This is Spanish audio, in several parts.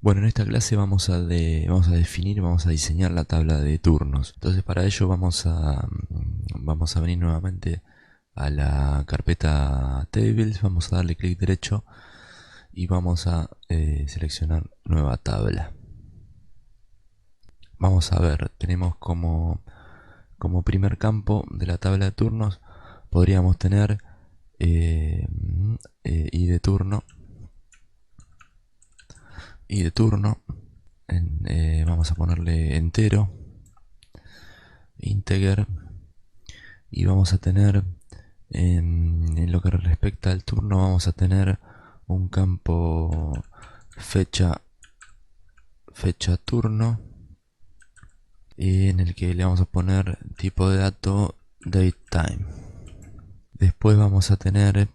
Bueno, en esta clase vamos a definir, vamos a diseñar la tabla de turnos. Entonces para ello vamos a venir nuevamente a la carpeta Tables, vamos a darle clic derecho y vamos a seleccionar nueva tabla. Vamos a ver, tenemos como primer campo de la tabla de turnos, podríamos tener y de turno, vamos a ponerle entero, integer, y vamos a tener en lo que respecta al turno vamos a tener un campo fecha turno, y en el que le vamos a poner tipo de dato date time. Después vamos a tener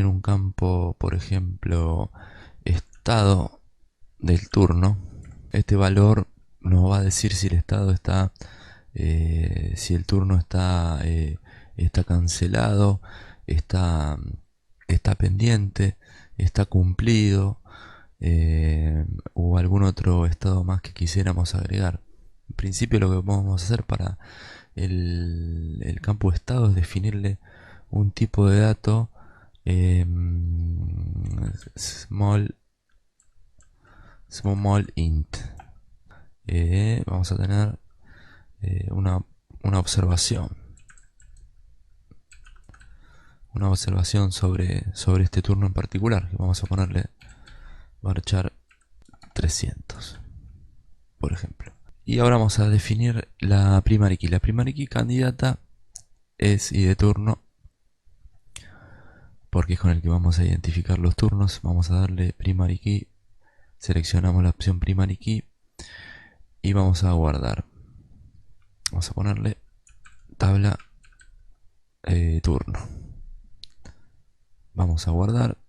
un campo, por ejemplo, estado del turno. Este valor nos va a decir si el estado está si el turno está cancelado, está, está pendiente, está cumplido, o algún otro estado más que quisiéramos agregar. En principio lo que vamos a hacer para el campo de estado es definirle un tipo de dato eh, small, small int. Vamos a tener una observación. Una observación sobre este turno en particular. Vamos a ponerle varchar 300, por ejemplo. Y ahora vamos a definir la primary key. La primary key candidata es y de turno, porque es con el que vamos a identificar los turnos. Vamos a darle primary key, seleccionamos la opción primary key y vamos a guardar. Vamos a ponerle tabla turno. Vamos a guardar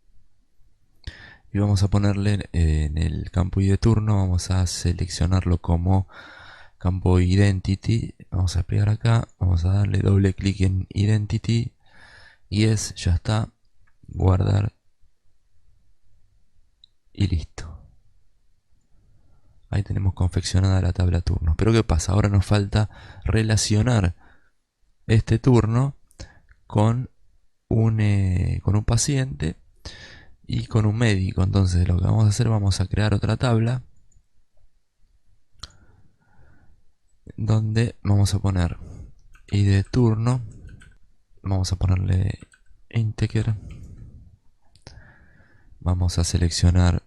y vamos a ponerle en el campo id de turno, vamos a seleccionarlo como campo identity. Vamos a pegar acá, vamos a darle doble clic en identity y ya está, guardar y listo. Ahí tenemos confeccionada la tabla turnos. Pero ¿qué pasa? Ahora nos falta relacionar este turno con con un paciente y con un médico. Entonces lo que vamos a hacer, vamos a crear otra tabla donde vamos a poner id de turno, vamos a ponerle integer, vamos a seleccionar,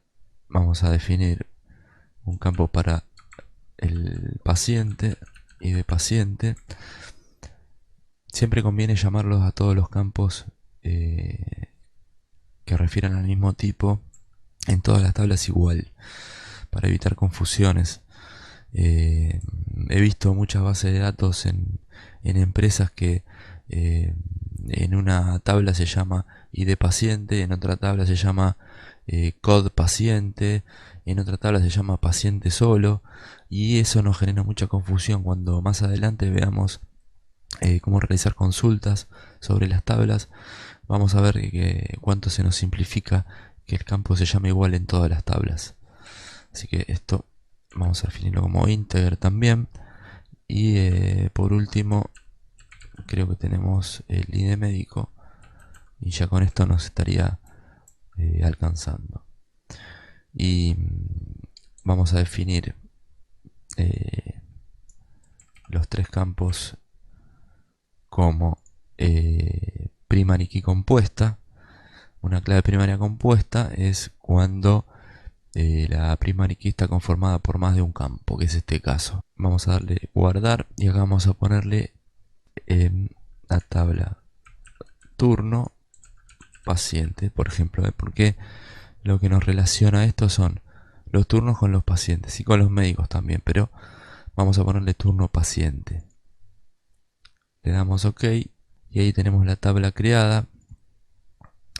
vamos a definir un campo para el paciente y de paciente. Siempre conviene llamarlos a todos los campos que refieran al mismo tipo en todas las tablas igual, para evitar confusiones. He visto muchas bases de datos en empresas que en una tabla se llama ID paciente, en otra tabla se llama code paciente, en otra tabla se llama paciente solo, y eso nos genera mucha confusión cuando más adelante veamos cómo realizar consultas sobre las tablas. Vamos a ver cuánto se nos simplifica que el campo se llame igual en todas las tablas. Así que esto vamos a definirlo como integer también. Y por último, creo que tenemos el ID médico, y ya con esto nos estaría alcanzando. Y vamos a definir los tres campos como primary key compuesta. Una clave primaria compuesta es cuando la primary key está conformada por más de un campo, que es este caso. Vamos a darle guardar y acá vamos a ponerle la tabla turno paciente, por ejemplo, porque lo que nos relaciona a esto son los turnos con los pacientes y con los médicos también, pero vamos a ponerle turno paciente. Le damos OK y ahí tenemos la tabla creada.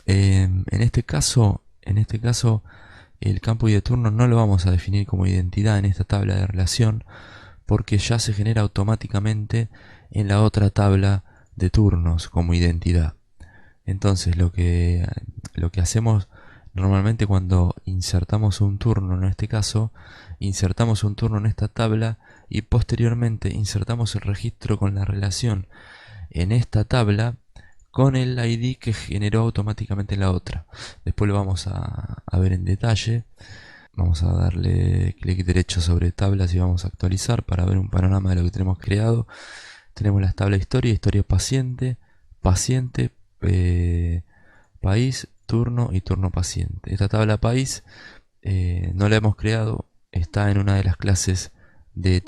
En este caso, el campo de turno no lo vamos a definir como identidad en esta tabla de relación, porque ya se genera automáticamente en la otra tabla de turnos como identidad. Entonces lo que hacemos Normalmente cuando insertamos un turno, en este caso, insertamos un turno en esta tabla y posteriormente insertamos el registro con la relación en esta tabla con el ID que generó automáticamente la otra. Después lo vamos a ver en detalle. Vamos a darle clic derecho sobre tablas y vamos a actualizar para ver un panorama de lo que tenemos creado. Tenemos las tablas historia, historia paciente, paciente, país, turno y turno paciente. Esta tabla país no la hemos creado, está en una de las clases de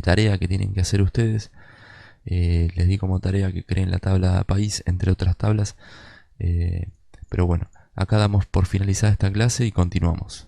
tarea que tienen que hacer ustedes. Les di como tarea que creen la tabla país, entre otras tablas. Pero bueno, acá damos por finalizada esta clase y continuamos.